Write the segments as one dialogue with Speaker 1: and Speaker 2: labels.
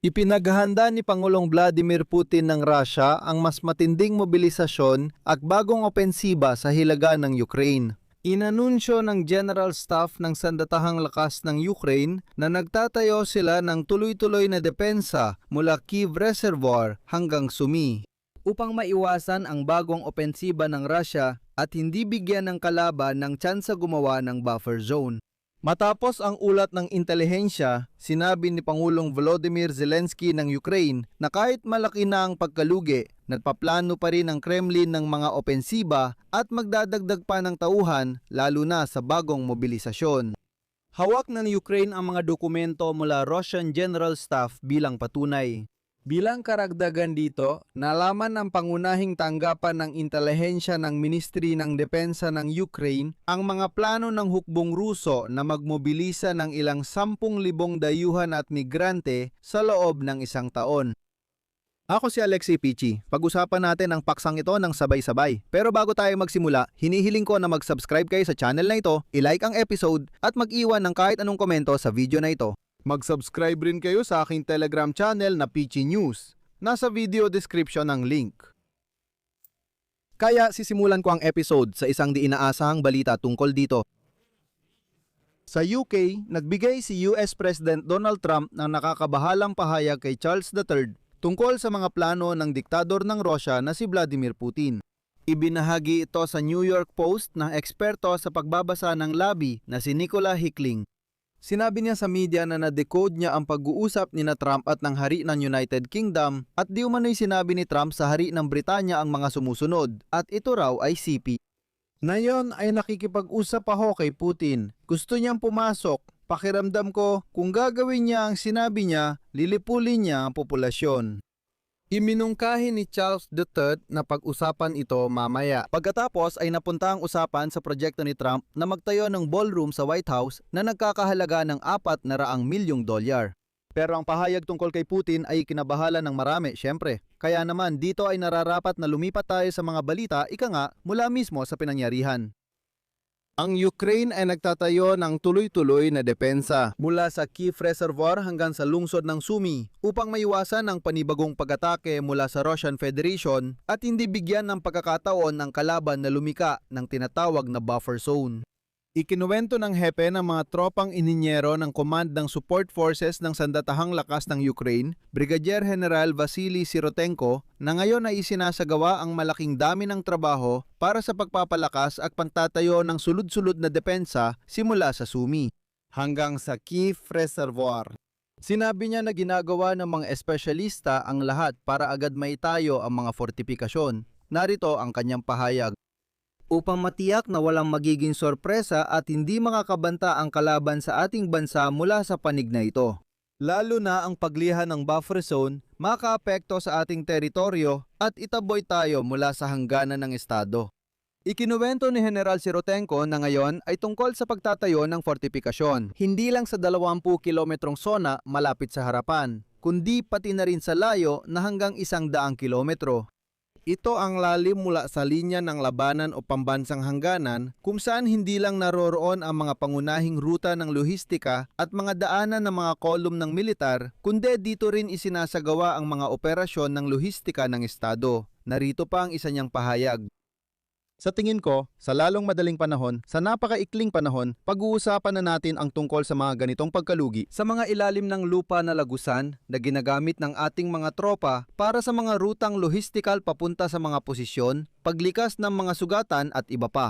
Speaker 1: Ipinaghahanda ni Pangulong Vladimir Putin ng Russia ang mas matinding mobilisasyon at bagong opensiba sa hilaga ng Ukraine. Inanunsyo ng General Staff ng Sandatahang Lakas ng Ukraine na nagtatayo sila ng tuloy-tuloy na depensa mula Kyiv Reservoir hanggang Sumy upang maiwasan ang bagong opensiba ng Russia at hindi bigyan ng kalaban ng tsansa gumawa ng buffer zone. Matapos ang ulat ng intelihensya, sinabi ni Pangulong Volodymyr Zelensky ng Ukraine na kahit malaki na ang pagkalugi, nagpaplano pa rin ang Kremlin ng mga opensiba at magdadagdag pa ng tauhan lalo na sa bagong mobilisasyon. Hawak ng Ukraine ang mga dokumento mula Russian General Staff bilang patunay. Bilang karagdagan dito, nalaman ng pangunahing tanggapan ng intelihensya ng Ministry ng Depensa ng Ukraine ang mga plano ng hukbong Ruso na magmobilisa ng ilang 10,000 dayuhan at migrante sa loob ng isang taon. Ako si Alexei Pichi. Pag-usapan natin ang paksang ito ng sabay-sabay. Pero bago tayo magsimula, hinihiling ko na mag-subscribe kayo sa channel na ito, i-like ang episode at mag-iwan ng kahit anong komento sa video na ito. Mag-subscribe rin kayo sa aking Telegram channel na Pichi News. Nasa video description ang link. Kaya sisimulan ko ang episode sa isang di inaasahang balita tungkol dito. Sa UK, nagbigay si US President Donald Trump ng nakakabahalang pahayag kay Charles III tungkol sa mga plano ng diktador ng Russia na si Vladimir Putin. Ibinahagi ito sa New York Post ng eksperto sa pagbabasa ng labi na si Nicola Hickling. Sinabi niya sa media na na-decode niya ang pag-uusap ni na Trump at ng hari ng United Kingdom at di umano'y sinabi ni Trump sa hari ng Britanya ang mga sumusunod at ito raw ay CP. Ngayon ay nakikipag-usap ako kay Putin. Gusto niyang pumasok. Pakiramdam ko kung gagawin niya ang sinabi niya, lilipulin niya ang populasyon. Iminungkahi ni Charles III na pag-usapan ito mamaya. Pagkatapos ay napunta ang usapan sa proyekto ni Trump na magtayo ng ballroom sa White House na nagkakahalaga ng $400 milyong. Pero ang pahayag tungkol kay Putin ay kinabahala ng marami, syempre. Kaya naman dito ay nararapat na lumipat tayo sa mga balita, ika nga, mula mismo sa pinangyarihan. Ang Ukraine ay nagtatayo ng tuloy-tuloy na depensa mula sa Kyiv Reservoir hanggang sa lungsod ng Sumy upang maiwasan ang panibagong pag-atake mula sa Russian Federation at hindi bigyan ng pagkakataon ng kalaban na lumika ng tinatawag na buffer zone. Ikinuwento ng hepe ng mga tropang ininyero ng Command ng Support Forces ng Sandatahang Lakas ng Ukraine, Brigadier General Vasily Sirotenko, na ngayon ay isinasagawa ang malaking dami ng trabaho para sa pagpapalakas at pagtatayo ng sulud-sulud na depensa simula sa Sumy hanggang sa Kyiv Reservoir. Sinabi niya na ginagawa ng mga espesyalista ang lahat para agad maitayo ang mga fortifikasyon. Narito ang kanyang pahayag. Upang matiyak na walang magiging sorpresa at hindi makakabanta ang kalaban sa ating bansa mula sa panig na ito. Lalo na ang paglihan ng buffer zone makaapekto sa ating teritoryo at itaboy tayo mula sa hangganan ng estado. Ikinuwento ni General Sirotenko na ngayon ay tungkol sa pagtatayo ng fortifikasyon, hindi lang sa 20 kilometrong zona malapit sa harapan, kundi pati na rin sa layo na hanggang 100 kilometro. Ito ang lalim mula sa linya ng labanan o pambansang hangganan kung saan hindi lang naroroon ang mga pangunahing ruta ng lohistika at mga daanan ng mga kolum ng militar, kundi dito rin isinasagawa ang mga operasyon ng lohistika ng estado. Narito pa ang isa niyang pahayag. Sa tingin ko, sa lalong madaling panahon, sa napakaikling panahon, pag-uusapan na natin ang tungkol sa mga ganitong pagkalugi sa mga ilalim ng lupa na lagusan na ginagamit ng ating mga tropa para sa mga rutang lohistikal papunta sa mga posisyon, paglikas ng mga sugatan at iba pa.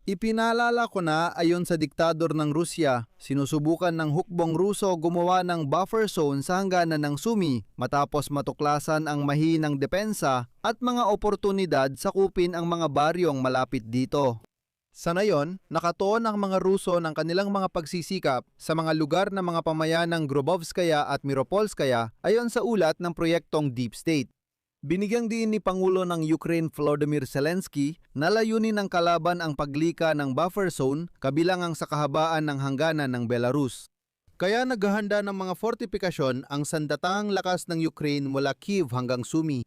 Speaker 1: Ipinaalala ko na ayon sa diktador ng Rusya, sinusubukan ng hukbong Ruso gumawa ng buffer zone sa hangganan ng Sumy matapos matuklasan ang mahinang depensa at mga oportunidad sakupin ang mga baryong malapit dito. Sa ngayon, nakatuon ang mga Ruso ng kanilang mga pagsisikap sa mga lugar ng mga pamayan ng Grobovskaya at Miropolskaya ayon sa ulat ng proyektong Deep State. Binigyang diin ni Pangulo ng Ukraine Volodymyr Zelensky na layunin ng kalaban ang paglika ng buffer zone kabilang ang sa kahabaan ng hangganan ng Belarus. Kaya naghahanda ng mga fortifikasyon ang Sandatahang Lakas ng Ukraine mula Kyiv hanggang Sumy.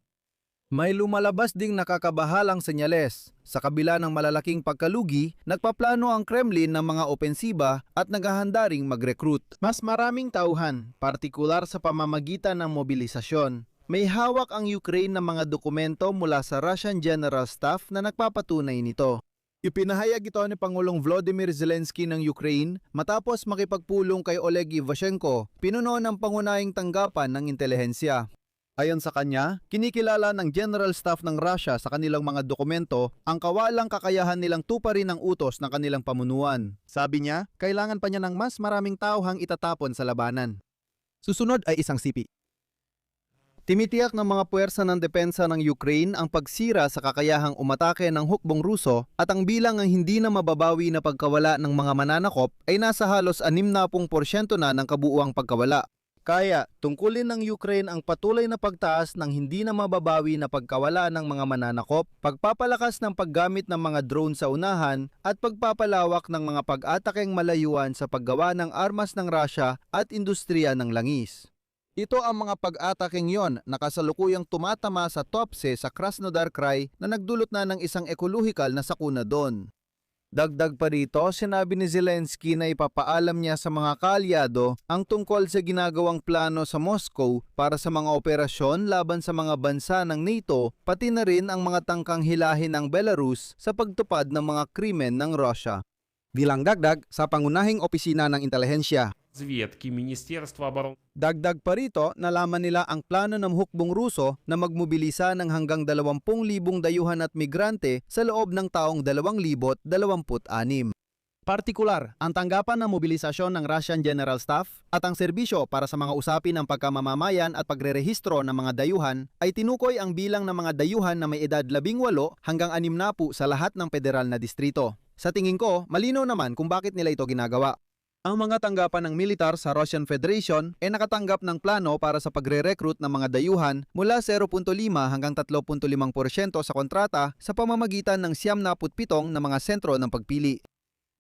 Speaker 1: May lumalabas ding nakakabahalang senyales. Sa kabila ng malalaking pagkalugi, nagpaplano ang Kremlin ng mga opensiba at naghahanda ring mag-recruit. Mas maraming tauhan, partikular sa pamamagitan ng mobilisasyon. May hawak ang Ukraine ng mga dokumento mula sa Russian General Staff na nagpapatunay nito. Ipinahayag ito ni Pangulong Volodymyr Zelensky ng Ukraine matapos makipagpulong kay Oleg Ivashenko, pinuno ng pangunahing tanggapan ng intelihensya. Ayon sa kanya, kinikilala ng General Staff ng Russia sa kanilang mga dokumento ang kawalang kakayahan nilang tuparin ang utos ng kanilang pamunuan. Sabi niya, kailangan pa niya ng mas maraming tauhang itatapon sa labanan. Susunod ay isang sipi. Timitiyak ng mga puwersa ng depensa ng Ukraine ang pagsira sa kakayahang umatake ng hukbong Ruso at ang bilang ng hindi na mababawi na pagkawala ng mga mananakop ay nasa halos 60% na ng kabuuang pagkawala. Kaya, tungkulin ng Ukraine ang patuloy na pagtaas ng hindi na mababawi na pagkawala ng mga mananakop, pagpapalakas ng paggamit ng mga drone sa unahan, at pagpapalawak ng mga pag-atakeng malayuan sa paggawa ng armas ng Russia at industriya ng langis. Ito ang mga pag-atakeng yon na kasalukuyang tumatama sa Tuapse sa Krasnodar Krai na nagdulot na ng isang ekolohikal na sakuna doon. Dagdag pa rito, sinabi ni Zelensky na ipapaalam niya sa mga kaalyado ang tungkol sa ginagawang plano sa Moscow para sa mga operasyon laban sa mga bansa ng NATO, pati na rin ang mga tangkang hilahin ng Belarus sa pagtupad ng mga krimen ng Russia. Bilang dagdag sa pangunahing opisina ng intelihensya.
Speaker 2: Звідки Міністерства оборони
Speaker 1: Dagdag pa rito, nalaman nila ang plano ng hukbong Ruso na magmobilisa ng hanggang 20,000 dayuhan at migrante sa loob ng taong 2026. Partikular, ang tanggapan ng mobilisasyon ng Russian General Staff at ang serbisyo para sa mga usapin ng pagkamamamayan at pagrerehistro ng mga dayuhan ay tinukoy ang bilang ng mga dayuhan na may edad 18 hanggang 60 sa lahat ng federal na distrito. Sa tingin ko, malinaw naman kung bakit nila ito ginagawa. Ang mga tanggapan ng militar sa Russian Federation ay nakatanggap ng plano para sa pagre-recruit ng mga dayuhan mula 0.5 hanggang 3.5% sa kontrata sa pamamagitan ng 97 na mga sentro ng pagpili.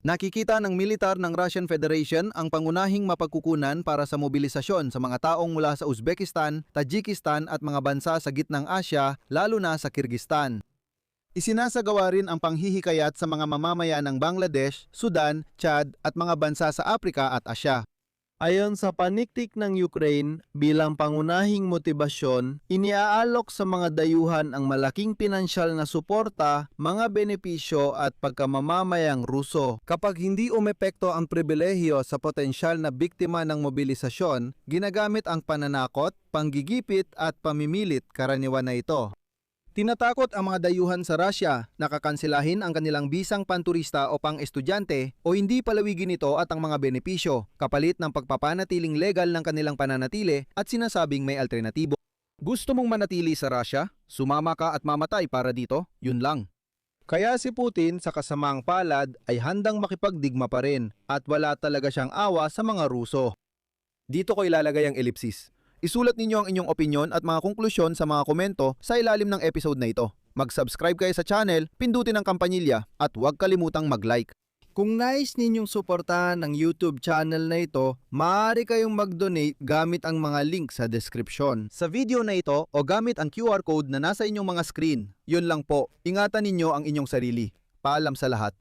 Speaker 1: Nakikita ng militar ng Russian Federation ang pangunahing mapagkukunan para sa mobilisasyon sa mga taong mula sa Uzbekistan, Tajikistan at mga bansa sa Gitnang Asya, lalo na sa Kyrgyzstan. Isinasagawa rin ang panghihikayat sa mga mamamayan ng Bangladesh, Sudan, Chad at mga bansa sa Afrika at Asya. Ayon sa paniktik ng Ukraine, bilang pangunahing motibasyon, iniaalok sa mga dayuhan ang malaking pinansyal na suporta, mga benepisyo at pagkamamamayang Ruso. Kapag hindi umepekto ang pribilehiyo sa potensyal na biktima ng mobilisasyon, ginagamit ang pananakot, panggigipit at pamimilit karaniwan na ito. Tinatakot ang mga dayuhan sa Russia na kakansilahin ang kanilang bisang panturista o pang-estudyante o hindi palawigin ito at ang mga benepisyo, kapalit ng pagpapanatiling legal ng kanilang pananatili at sinasabing may alternatibo. Gusto mong manatili sa Russia? Sumama ka at mamatay para dito? Yun lang. Kaya si Putin sa kasamaang palad ay handang makipagdigma pa rin at wala talaga siyang awa sa mga Ruso. Dito ko ilalagay ang ellipsis. Isulat ninyo ang inyong opinyon at mga konklusyon sa mga komento sa ilalim ng episode na ito. Mag-subscribe kayo sa channel, pindutin ang kampanilya at huwag kalimutang mag-like. Kung nais ninyong suportahan ang YouTube channel na ito, maaari kayong mag-donate gamit ang mga link sa description. Sa video na ito o gamit ang QR code na nasa inyong mga screen. Yun lang po, ingatan ninyo ang inyong sarili. Paalam sa lahat.